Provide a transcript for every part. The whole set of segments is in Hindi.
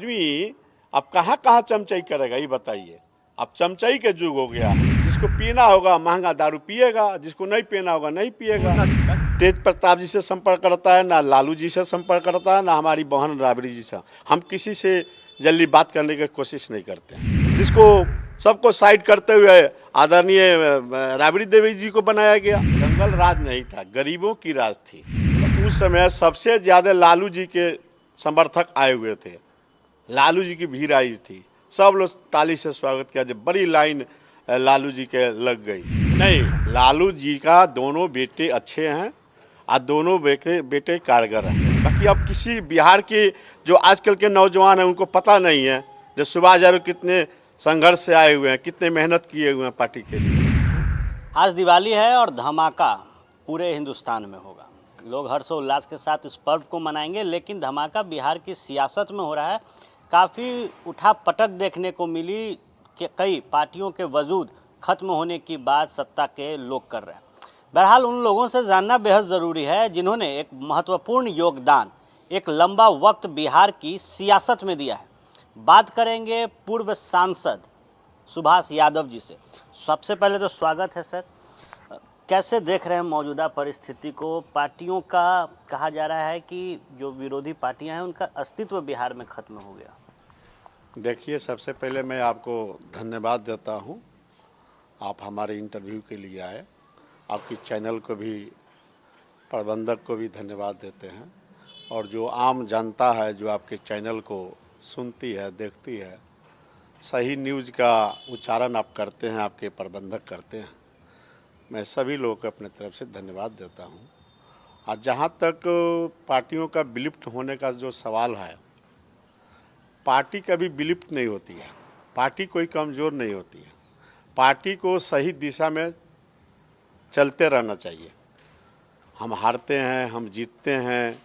आदमी अब कहाँ कहाँ चमचाई करेगा ये बताइए। अब चमचाई का युग हो गया। जिसको पीना होगा महंगा दारू पिएगा, जिसको नहीं पीना होगा नहीं पिएगा। तेज प्रताप जी से संपर्क करता है, ना लालू जी से संपर्क करता है, ना हमारी बहन राबड़ी जी से। हम किसी से जल्दी बात करने की कोशिश नहीं करते हैं। जिसको सबको साइड करते हुए आदरणीय राबड़ी देवी जी को बनाया गया। जंगल राज नहीं था, गरीबों की राज थी। तो उस समय सबसे ज़्यादा लालू जी के समर्थक आए हुए थे, लालू जी की भीड़ आई थी। सब लोग ताली से स्वागत किया। जब बड़ी लाइन लालू जी के लग गई। नहीं, लालू जी का दोनों बेटे अच्छे हैं और दोनों बेटे कारगर हैं। बाकी अब किसी बिहार के जो आजकल के नौजवान हैं उनको पता नहीं है जो सुभाष यादव कितने संघर्ष से आए हुए हैं, कितने मेहनत किए हुए हैं पार्टी के लिए। आज दिवाली है और धमाका पूरे हिंदुस्तान में होगा। लोग हर्षोल्लास के साथ इस पर्व को मनाएंगे, लेकिन धमाका बिहार की सियासत में हो रहा है। काफ़ी उठापटक देखने को मिली कि कई पार्टियों के वजूद खत्म होने की बात सत्ता के लोग कर रहे हैं। बहरहाल उन लोगों से जानना बेहद ज़रूरी है जिन्होंने एक महत्वपूर्ण योगदान एक लंबा वक्त बिहार की सियासत में दिया है। बात करेंगे पूर्व सांसद सुभाष यादव जी से। सबसे पहले तो स्वागत है सर। कैसे देख रहे हैं मौजूदा परिस्थिति को? पार्टियों का कहा जा रहा है कि जो विरोधी पार्टियां हैं उनका अस्तित्व बिहार में खत्म हो गया। देखिए, सबसे पहले मैं आपको धन्यवाद देता हूं। आप हमारे इंटरव्यू के लिए आए। आपकी चैनल को भी, प्रबंधक को भी धन्यवाद देते हैं। और जो आम जनता है जो आपके चैनल को सुनती है, देखती है, सही न्यूज़ का उच्चारण आप करते हैं, आपके प्रबंधक करते हैं। मैं सभी लोगों को अपने तरफ से धन्यवाद देता हूं। और जहां तक पार्टियों का विलुप्त होने का जो सवाल है, पार्टी कभी विलुप्त नहीं होती है। पार्टी कोई कमज़ोर नहीं होती है। पार्टी को सही दिशा में चलते रहना चाहिए। हम हारते हैं, हम जीतते हैं।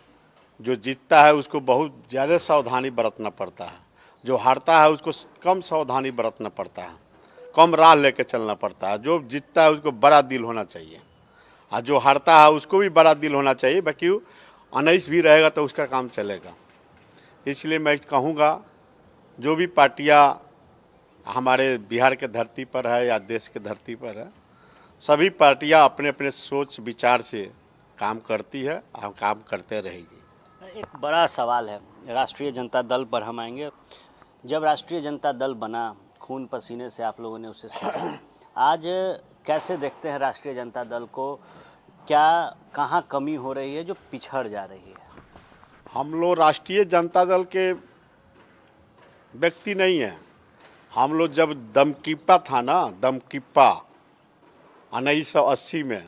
जो जीतता है उसको बहुत ज़्यादा सावधानी बरतना पड़ता है, जो हारता है उसको कम सावधानी बरतना पड़ता है, कम राह लेके चलना पड़ता है। जो जीतता है उसको बड़ा दिल होना चाहिए, और जो हारता है उसको भी बड़ा दिल होना चाहिए। बाकी 19 भी रहेगा तो उसका काम चलेगा। इसलिए मैं कहूँगा, जो भी पार्टियाँ हमारे बिहार के धरती पर है या देश के धरती पर है, सभी पार्टियाँ अपने अपने सोच विचार से काम करती है और काम करते रहेगी। एक बड़ा सवाल है, राष्ट्रीय जनता दल पर हम आएंगे। जब राष्ट्रीय जनता दल बना, खून पसीने से आप लोगों ने उसे सजाया। आज कैसे देखते हैं राष्ट्रीय जनता दल को? क्या कहाँ कमी हो रही है जो पिछड़ जा रही है? हम लोग राष्ट्रीय जनता दल के व्यक्ति नहीं हैं। हम लोग जब दमकिप्पा था ना, दमकिप्पा 1980 में,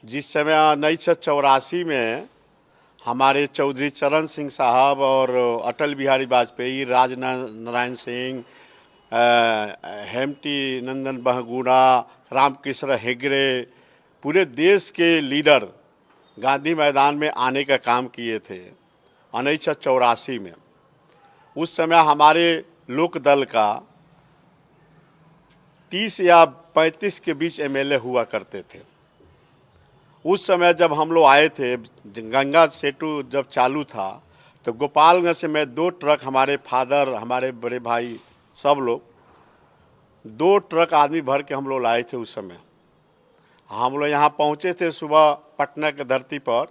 जिस समय 1984 में हमारे चौधरी चरण सिंह साहब और अटल बिहारी वाजपेयी, राजनारायण सिंह, हेमटी नंदन बहुगुणा, रामकृष्ण हेगड़े, पूरे देश के लीडर गांधी मैदान में आने का काम किए थे 1984 में। उस समय हमारे लोक दल का 30 या 35 के बीच एमएलए हुआ करते थे। उस समय जब हम लोग आए थे, गंगा सेतु जब चालू था, तो गोपालगंज से मैं 2 ट्रक, हमारे फादर, हमारे बड़े भाई, सब लोग 2 ट्रक आदमी भर के हम लोग लाए थे। उस समय हम लोग यहाँ पहुँचे थे सुबह पटना के धरती पर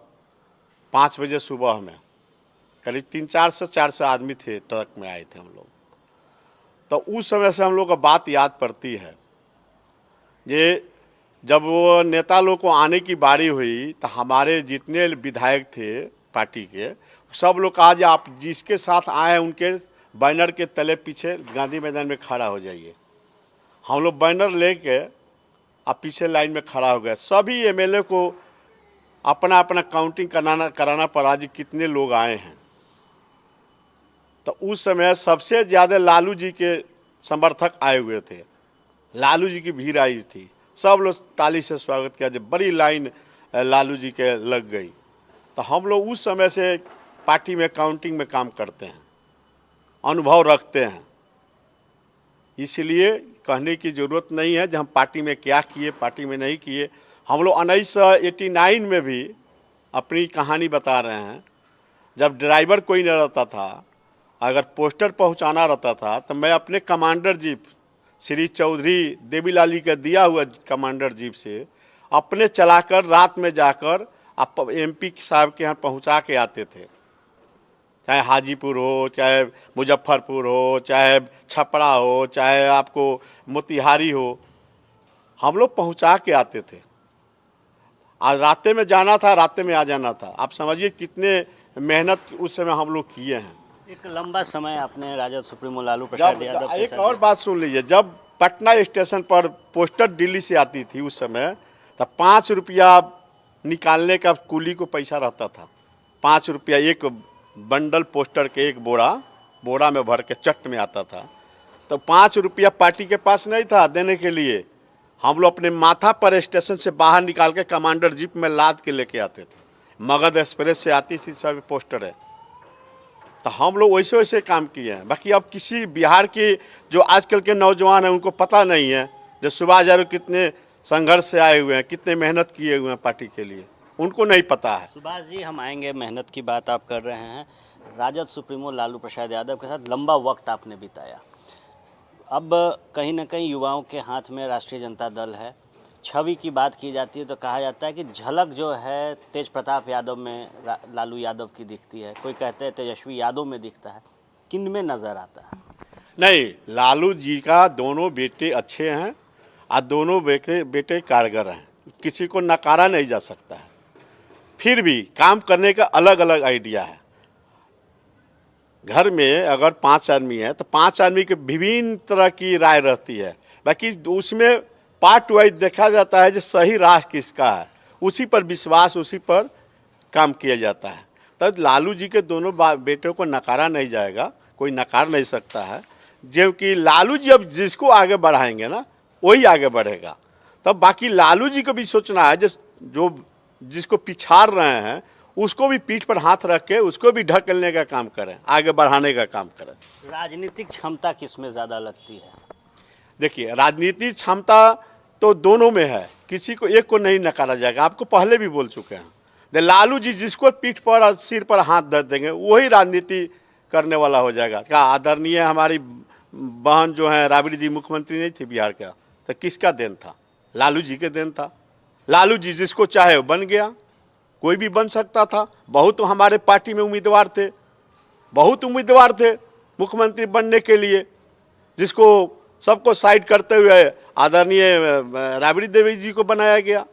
5 बजे सुबह में। करीब 300-400 आदमी थे, ट्रक में आए थे हम लोग। तो उस समय से हम लोग का बात याद पड़ती है। ये जब वो नेता लोग को आने की बारी हुई तो हमारे जितने विधायक थे पार्टी के, सब लोग कहा कि आप जिसके साथ आए हैं उनके बैनर के तले पीछे गांधी मैदान में खड़ा हो जाइए। हम लोग बैनर लेके आप पीछे लाइन में खड़ा हो गए। सभी एमएलए को अपना अपना काउंटिंग कराना पड़ा जी कितने लोग आए हैं। तो उस समय सबसे ज़्यादा लालू जी के समर्थक आए हुए थे, लालू जी की भीड़ आई थी। सब लोग ताली से स्वागत किया। जब बड़ी लाइन लालू जी के लग गई, तो हम लोग उस समय से पार्टी में काउंटिंग में काम करते हैं, अनुभव रखते हैं। इसलिए कहने की ज़रूरत नहीं है कि हम पार्टी में क्या किए, पार्टी में नहीं किए। हम लोग 1989 में भी अपनी कहानी बता रहे हैं। जब ड्राइवर कोई नहीं रहता था अगर पोस्टर पहुंचाना रहता था तो मैं अपने कमांडर जीप श्री चौधरी देवीलाली का दिया हुआ कमांडर जीप से अपने चलाकर रात में जाकर आप एमपी साहब के यहाँ पहुंचा के आते थे। चाहे हाजीपुर हो, चाहे मुजफ्फरपुर हो, चाहे छपरा हो, चाहे आपको मोतिहारी हो, हम लोग पहुंचा के आते थे। आज रास्ते में जाना था, रास्ते में आ जाना था। आप समझिए कितने मेहनत उस समय हम लोग किए हैं। एक लंबा समय आपने राजद सुप्रीमो लालू प्रसाद यादव के एक साथ और बात सुन लीजिए, जब पटना स्टेशन पर पोस्टर दिल्ली से आती थी उस समय, तब 5 रुपया निकालने का कुली को पैसा रहता था। 5 रुपया एक बंडल पोस्टर के, एक बोरा में भर के चट में आता था। तो 5 रुपया पार्टी के पास नहीं था देने के लिए। हम लोग अपने माथा पर स्टेशन से बाहर निकाल के कमांडर जीप में लाद के लेके आते थे। मगध एक्सप्रेस से आती थी सब पोस्टर है, तो हम लोग वैसे वैसे काम किए हैं। बाकी अब किसी बिहार के जो आजकल के नौजवान हैं उनको पता नहीं है, जो सुभाष यादव कितने संघर्ष से आए हुए हैं, कितने मेहनत किए हुए हैं पार्टी के लिए, उनको नहीं पता है। सुभाष जी, हम आएंगे, मेहनत की बात आप कर रहे हैं। राजद सुप्रीमो लालू प्रसाद यादव के साथ लंबा वक्त आपने बिताया। अब कहीं ना कहीं युवाओं के हाथ में राष्ट्रीय जनता दल है। छवि की बात की जाती है तो कहा जाता है कि झलक जो है तेज प्रताप यादव में लालू यादव की दिखती है, कोई कहते हैं तेजस्वी यादव में दिखता है। किन में नज़र आता है? नहीं, लालू जी का दोनों बेटे अच्छे हैं और दोनों बेटे कारगर हैं, किसी को नकारा नहीं जा सकता है। फिर भी काम करने का अलग अलग आइडिया है। घर में अगर 5 आदमी है तो 5 आदमी के विभिन्न तरह की राय रहती है। बाकी उसमें पार्ट वाइज देखा जाता है जो सही राह किसका है, उसी पर विश्वास, उसी पर काम किया जाता है। तब लालू जी के दोनों बेटों को नकारा नहीं जाएगा, कोई नकार नहीं सकता है। जबकि लालू जी अब जिसको आगे बढ़ाएंगे ना वही आगे बढ़ेगा। तब बाकी लालू जी को भी सोचना है जो जिसको पिछाड़ रहे हैं उसको भी पीठ पर हाथ रख के उसको भी ढकेलने का काम करें, आगे बढ़ाने का काम करें। राजनीतिक क्षमता किस में ज़्यादा लगती है? देखिए, राजनीतिक क्षमता तो दोनों में है, किसी को एक को नहीं नकारा जाएगा। आपको पहले भी बोल चुके हैं, लालू जी जिसको पीठ पर और सिर पर हाथ धर देंगे वही राजनीति करने वाला हो जाएगा। क्या आदरणीय हमारी बहन जो है राबड़ी जी मुख्यमंत्री नहीं थी बिहार का, तो किसका देन था? लालू जी के देन था। लालू जी जिसको चाहे वो बन गया, कोई भी बन सकता था। बहुत हमारे पार्टी में उम्मीदवार थे, बहुत उम्मीदवार थे मुख्यमंत्री बनने के लिए, जिसको सबको साइड करते हुए आदरणीय राबड़ी देवी जी को बनाया गया।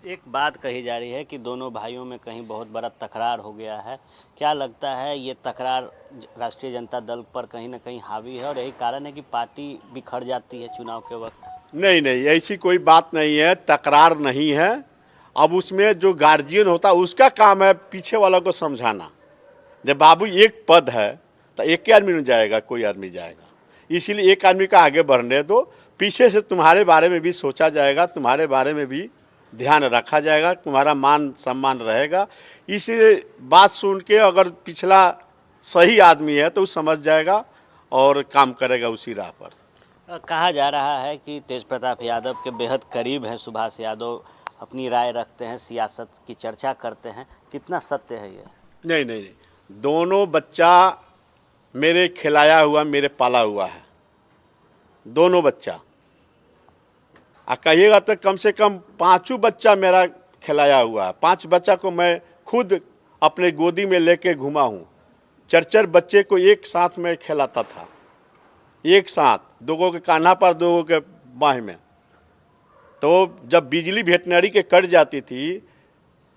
एक बात कही जा रही है कि दोनों भाइयों में कहीं बहुत बड़ा तकरार हो गया है। क्या लगता है ये तकरार राष्ट्रीय जनता दल पर कहीं ना कहीं हावी है और यही कारण है कि पार्टी बिखर जाती है चुनाव के वक्त? नहीं, ऐसी कोई बात नहीं है, तकरार नहीं है। अब उसमें जो गार्जियन होता है उसका काम है पीछे वालों को समझाना। जब बाबू एक पद है तो एक ही आदमी नहीं जाएगा, कोई आदमी जाएगा। इसीलिए एक आदमी का आगे बढ़ने दो, पीछे से तुम्हारे बारे में भी सोचा जाएगा, तुम्हारे बारे में भी ध्यान रखा जाएगा, तुम्हारा मान सम्मान रहेगा। इसलिए बात सुन के अगर पिछला सही आदमी है तो वो समझ जाएगा और काम करेगा उसी राह पर। कहा जा रहा है कि तेज प्रताप यादव के बेहद करीब हैं सुभाष यादव, अपनी राय रखते हैं, सियासत की चर्चा करते हैं। कितना सत्य है ये? नहीं, दोनों बच्चा मेरे खिलाया हुआ, मेरे पाला हुआ है, दोनों बच्चा। कहिएगा तो कम से कम 5 बच्चा मेरा खिलाया हुआ है। 5 बच्चा को मैं खुद अपने गोदी में लेके घुमा हूँ। 4 बच्चे को एक साथ में खिलाता था, एक साथ, 2 के कान्हा पर, 2 के बाह में। तो जब बिजली वेटनरी के कट जाती थी,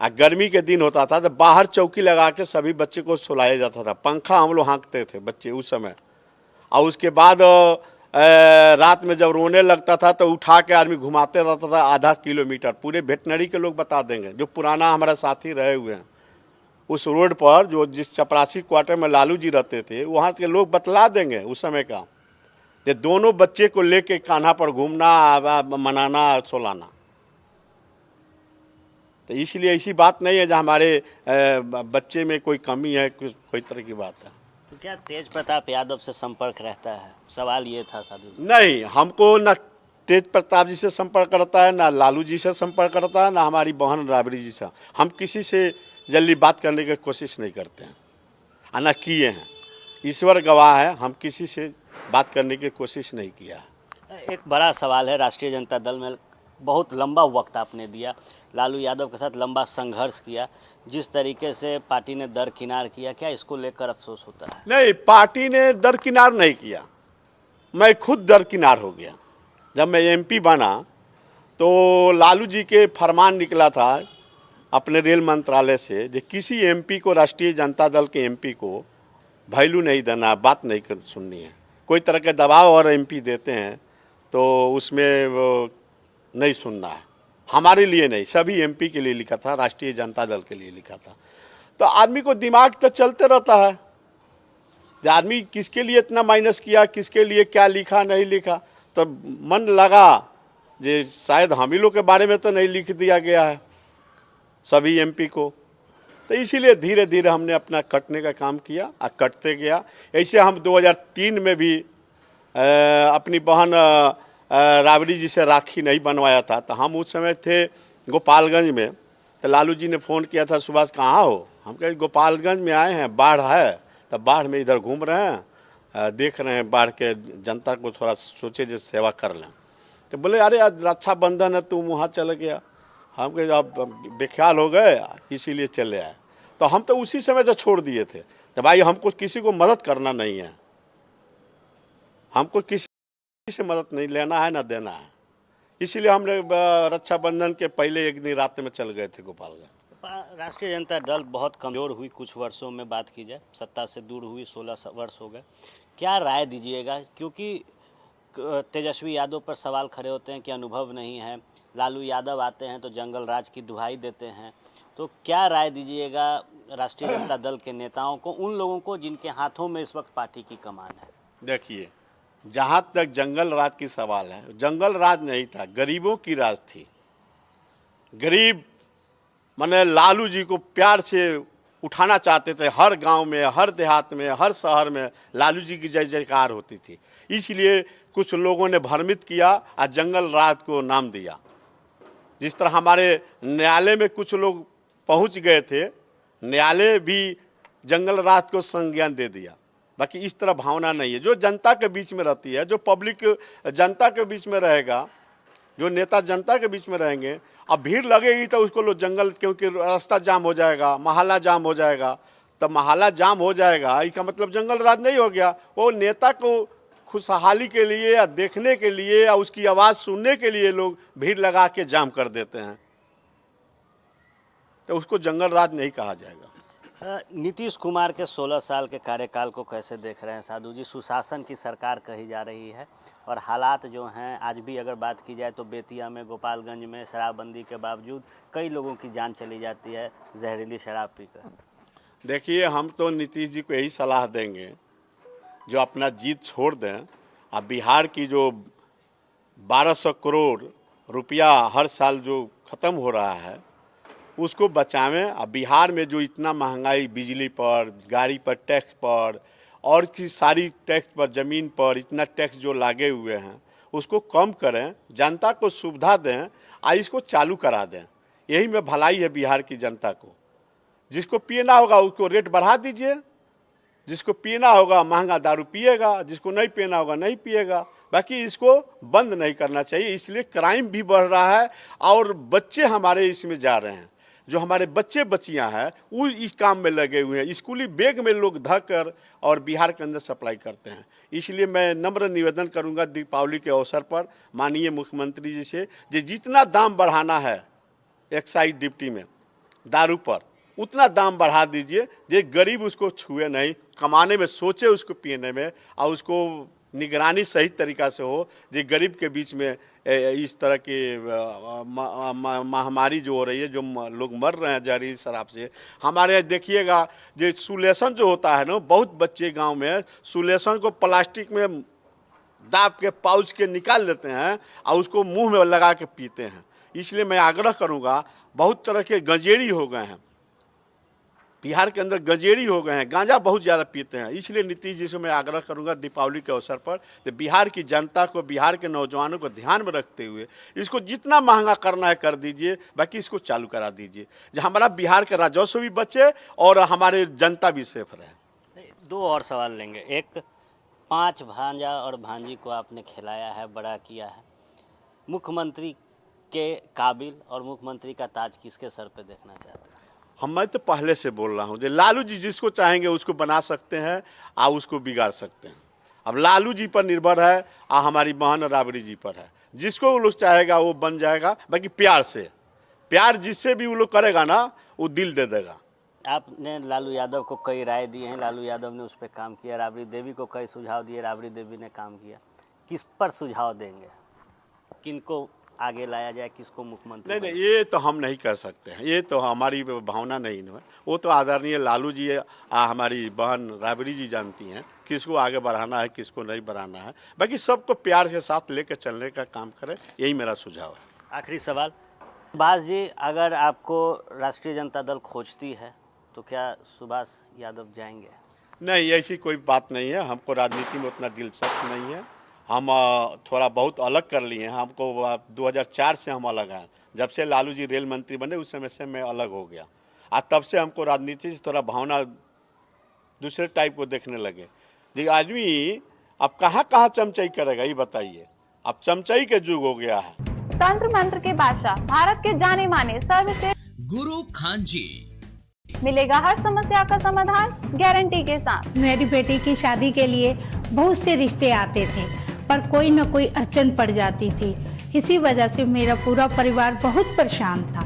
गर्मी के दिन होता था, तो बाहर चौकी लगा के सभी बच्चे को सुलाया जाता था। पंखा हम लोग हाँकते थे बच्चे उस समय। और उसके बाद रात में जब रोने लगता था तो उठा के आदमी घुमाते रहता था आधा किलोमीटर। पूरे वेटनरी के लोग बता देंगे, जो पुराना हमारा साथी रहे हुए हैं उस रोड पर, जो जिस चपरासी क्वार्टर में लालू जी रहते थे, वहाँ के लोग बतला देंगे उस समय का। ये दोनों बच्चे को लेके कान्हा पर घूमना, मनाना, सुलाना। तो इसलिए ऐसी बात नहीं है जो हमारे बच्चे में कोई कमी है, कोई तरह की बात है। तो क्या तेज प्रताप यादव से संपर्क रहता है? सवाल ये था साधु जी। नहीं, हमको न तेज प्रताप जी से संपर्क करता है, ना लालू जी से संपर्क करता है, ना हमारी बहन राबड़ी जी से। हम किसी से जल्दी बात करने की कोशिश नहीं करते हैं। और न किए हैं। ईश्वर गवाह है, हम किसी से बात करने की कोशिश नहीं किया है। एक बड़ा सवाल है, राष्ट्रीय जनता दल में बहुत लंबा वक्त आपने दिया, लालू यादव के साथ लंबा संघर्ष किया, जिस तरीके से पार्टी ने दरकिनार किया, क्या इसको लेकर अफसोस होता है? नहीं, पार्टी ने दरकिनार नहीं किया, मैं खुद दरकिनार हो गया। जब मैं एमपी बना तो लालू जी के फरमान निकला था अपने रेल मंत्रालय से, जो किसी एमपी को, राष्ट्रीय जनता दल के एमपी को वैल्यू नहीं देना, बात नहीं सुननी है। कोई तरह के दबाव और एमपी देते हैं तो उसमें वो नहीं सुनना है। हमारे लिए नहीं, सभी एमपी के लिए लिखा था, राष्ट्रीय जनता दल के लिए लिखा था। तो आदमी को दिमाग तो चलते रहता है, जो आदमी किसके लिए इतना माइनस किया, किसके लिए क्या लिखा नहीं लिखा, तो मन लगा जे शायद हम ही लोग के बारे में तो नहीं लिख दिया गया है सभी एमपी को। तो इसीलिए धीरे धीरे हमने अपना कटने का काम किया और कटते गया। ऐसे हम 2003 में भी अपनी बहन राबड़ी जी से राखी नहीं बनवाया था, तो हम उस समय थे गोपालगंज में। तो लालू जी ने फ़ोन किया था, सुभाष कहाँ हो? हम कहे गोपालगंज में आए हैं, बाढ़ है, तो बाढ़ में इधर घूम रहे हैं, देख रहे हैं बाढ़ के जनता को, थोड़ा सोचे जो सेवा कर लें। तो बोले अरे आज रक्षाबंधन है, तुम वहाँ चले गया। हम कहे आप बेख्याल हो गए इसीलिए चले आए। तो हम तो उसी समय तो छोड़ दिए थे कि भाई हमको किसी को मदद करना नहीं है, हमको किसी से मदद नहीं लेना है ना देना है। इसीलिए हमने रक्षाबंधन के पहले एक दिन रात में चल गए थे गोपालगंज। राष्ट्रीय जनता दल बहुत कमज़ोर हुई कुछ वर्षों में, बात की जाए सत्ता से दूर हुई, 16 वर्ष हो गए। क्या राय दीजिएगा, क्योंकि तेजस्वी यादव पर सवाल खड़े होते हैं कि अनुभव नहीं है, लालू यादव आते हैं तो जंगल राज की दुहाई देते हैं, तो क्या राय दीजिएगा राष्ट्रीय जनता दल के नेताओं को, उन लोगों को जिनके हाथों में इस वक्त पार्टी की कमान है? देखिए, जहाँ तक जंगल राज की सवाल है, जंगल राज नहीं था, गरीबों की राज थी। गरीब माने लालू जी को प्यार से उठाना चाहते थे। हर गांव में, हर देहात में, हर शहर में लालू जी की जय जयकार होती थी। इसलिए कुछ लोगों ने भ्रमित किया और जंगल राज को नाम दिया। जिस तरह हमारे न्यायालय में कुछ लोग पहुंच गए थे, न्यायालय भी जंगल राज को संज्ञान दे दिया। बाकी इस तरह भावना नहीं है। जो जनता के बीच में रहती है, जो पब्लिक जनता के बीच में रहेगा, जो नेता जनता के बीच में रहेंगे, अब भीड़ लगेगी तो उसको लोग जंगल, क्योंकि रास्ता जाम हो जाएगा, मोहल्ला जाम हो जाएगा, तब मोहल्ला जाम हो जाएगा, इसका मतलब जंगल राज नहीं हो गया। वो नेता को खुशहाली के लिए या देखने के लिए या उसकी आवाज़ सुनने के लिए लोग भीड़ लगा के जाम कर देते हैं, तो उसको जंगल राज नहीं कहा जाएगा। नीतीश कुमार के 16 साल के कार्यकाल को कैसे देख रहे हैं साधु जी? सुशासन की सरकार कही जा रही है और हालात जो हैं, आज भी अगर बात की जाए तो बेतिया में, गोपालगंज में शराबबंदी के बावजूद कई लोगों की जान चली जाती है जहरीली शराब पीकर। देखिए, हम तो नीतीश जी को यही सलाह देंगे जो अपना जीत छोड़ दें। अब बिहार की जो 1200 करोड़ रुपया हर साल जो ख़त्म हो रहा है उसको बचावें। अब बिहार में जो इतना महंगाई, बिजली पर, गाड़ी पर टैक्स पर और की सारी टैक्स पर, ज़मीन पर इतना टैक्स जो लागे हुए हैं उसको कम करें, जनता को सुविधा दें और इसको चालू करा दें। यही में भलाई है बिहार की जनता को। जिसको पीना होगा उसको रेट बढ़ा दीजिए, जिसको पीना होगा महंगा दारू पिएगा, जिसको नहीं पीना होगा नहीं पिएगा। बाकी इसको बंद नहीं करना चाहिए। इसलिए क्राइम भी बढ़ रहा है और बच्चे हमारे इसमें जा रहे हैं। जो हमारे बच्चे बच्चियां हैं वो इस काम में लगे हुए हैं। स्कूली बैग में लोग धकर और बिहार के अंदर सप्लाई करते हैं। इसलिए मैं नम्र निवेदन करूंगा दीपावली के अवसर पर माननीय मुख्यमंत्री जी से, जितना दाम बढ़ाना है एक्साइज ड्यूटी में दारू पर, उतना दाम बढ़ा दीजिए, जे गरीब उसको छुए नहीं, कमाने में सोचे उसको पीने में, और उसको निगरानी सही तरीक़ा से हो। जो गरीब के बीच में इस तरह की महामारी जो हो रही है, जो लोग मर रहे हैं जहरीली शराब से। हमारे यहाँ देखिएगा जो सुलेसन जो होता है ना, बहुत बच्चे गांव में सुलेसन को प्लास्टिक में दाब के पाउच के निकाल लेते हैं और उसको मुंह में लगा के पीते हैं। इसलिए मैं आग्रह करूंगा, बहुत तरह के गंजेड़ी हो गए हैं बिहार के अंदर, गंजेड़ी हो गए हैं, गांजा बहुत ज़्यादा पीते हैं। इसलिए नीतीश जी से मैं आग्रह करूंगा दीपावली के अवसर पर कि बिहार की जनता को, बिहार के नौजवानों को ध्यान में रखते हुए इसको जितना महंगा करना है कर दीजिए, बाकी इसको चालू करा दीजिए, जो हमारा बिहार का राजस्व भी बचे और हमारे जनता भी सेफ रहे। दो और सवाल लेंगे। एक, 5 भांजा और भांजी को आपने खिलाया है, बड़ा किया है, मुख्यमंत्री के काबिल और मुख्यमंत्री का ताज किसके सर पे देखना चाहते हैं? मैं तो पहले से बोल रहा हूँ जो लालू जी जिसको चाहेंगे उसको बना सकते हैं आ उसको बिगाड़ सकते हैं। अब लालू जी पर निर्भर है आ हमारी बहन राबड़ी जी पर है, जिसको वो लोग चाहेगा वो बन जाएगा। बाकी प्यार से, प्यार जिससे भी वो लोग करेगा ना वो दिल दे देगा। आपने लालू यादव को कई राय दी हैं, लालू यादव ने उस पर काम किया, राबड़ी देवी को कई सुझाव दिए, राबड़ी देवी ने काम किया। किस पर सुझाव देंगे, किनको आगे लाया जाए, किसको मुख्यमंत्री? नहीं, ये तो हम नहीं कह सकते हैं, ये तो हमारी भावना नहीं है। वो तो आदरणीय लालू जी हमारी बहन राबड़ी जी जानती हैं किसको आगे बढ़ाना है किसको नहीं बढ़ाना है। बाकी सबको प्यार के साथ लेकर चलने का काम करें, यही मेरा सुझाव है। आखिरी सवाल, सुभाष जी, अगर आपको राष्ट्रीय जनता दल खोजती है तो क्या सुभाष यादव जाएंगे? नहीं, ऐसी कोई बात नहीं है। हमको राजनीति में उतना दिलचस्प नहीं है। हम थोड़ा बहुत अलग कर लिए हैं। हमको 2004 से हम अलग हैं। जब से लालू जी रेल मंत्री बने उस समय से मैं अलग हो गया। आज तब से हमको राजनीति से थोड़ा भावना दूसरे टाइप को देखने लगे। जी, आदमी अब कहाँ कहाँ चमचाई करेगा ये बताइए। अब चमचाई के युग हो गया है। तंत्र मंत्र के बादशाह, भारत के जाने माने सर्वश्रेष्ठ गुरु खान जी, मिलेगा हर समस्या का समाधान गारंटी के साथ। मेरी बेटी की शादी के लिए बहुत से रिश्ते आते थे, पर कोई न कोई अड़चन पड़ जाती थी। इसी वजह से मेरा पूरा परिवार बहुत परेशान था।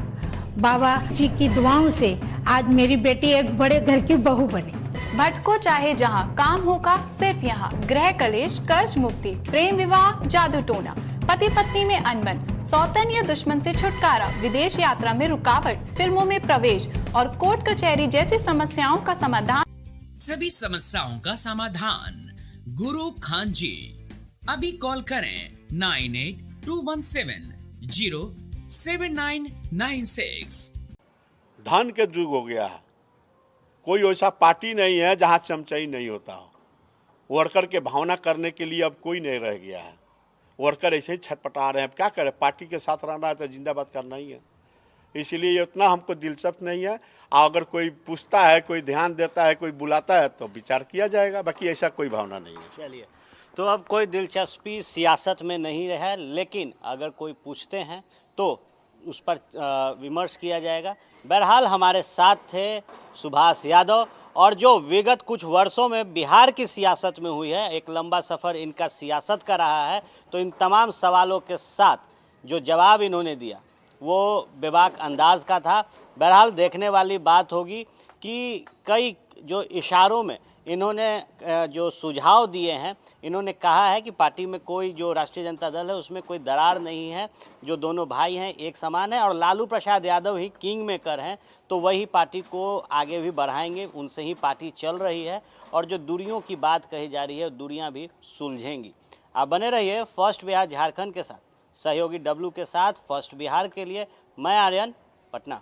बाबा जी की दुआओं से आज मेरी बेटी एक बड़े घर की बहू बनी। भटको चाहे जहां, काम होगा सिर्फ यहाँ। गृह कलेश, कर्ज मुक्ति, प्रेम विवाह, जादू टोना, पति पत्नी में अनबन, सौतन या दुश्मन से छुटकारा, विदेश यात्रा में रुकावट, फिल्मों में प्रवेश और कोर्ट कचहरी जैसी समस्याओं का समाधान। सभी समस्याओं का समाधान गुरु खान जी। अभी कॉल करें 9821707996। धन के युग हो गया है। कोई ऐसा पार्टी नहीं है जहाँ चमचाई नहीं होता हो। वर्कर के भावना करने के लिए अब कोई नहीं रह गया है। वर्कर ऐसे ही छटपटा रहे हैं। अब क्या करें, पार्टी के साथ रहना है तो जिंदाबाद करना ही है। इसलिए ये उतना हमको दिलचस्प नहीं है। अगर कोई पूछता है, कोई ध्यान देता है, कोई बुलाता है तो विचार किया जाएगा। बाकी ऐसा कोई भावना नहीं है। चलिए, तो अब कोई दिलचस्पी सियासत में नहीं है, लेकिन अगर कोई पूछते हैं तो उस पर विमर्श किया जाएगा। बहरहाल हमारे साथ थे सुभाष यादव, और जो विगत कुछ वर्षों में बिहार की सियासत में हुई है, एक लंबा सफ़र इनका सियासत का रहा है, तो इन तमाम सवालों के साथ जो जवाब इन्होंने दिया वो बेबाक अंदाज का था। बहरहाल देखने वाली बात होगी कि कई जो इशारों में इन्होंने जो सुझाव दिए हैं, इन्होंने कहा है कि पार्टी में कोई जो राष्ट्रीय जनता दल है उसमें कोई दरार नहीं है, जो दोनों भाई हैं एक समान है, और लालू प्रसाद यादव ही किंग मेकर हैं, तो वही पार्टी को आगे भी बढ़ाएंगे, उनसे ही पार्टी चल रही है, और जो दूरियों की बात कही जा रही है दूरियां भी सुलझेंगी। आप बने रहिए फर्स्ट बिहार झारखंड के साथ, सहयोगी डब्लू के साथ। फर्स्ट बिहार के लिए मैं आर्यन, पटना।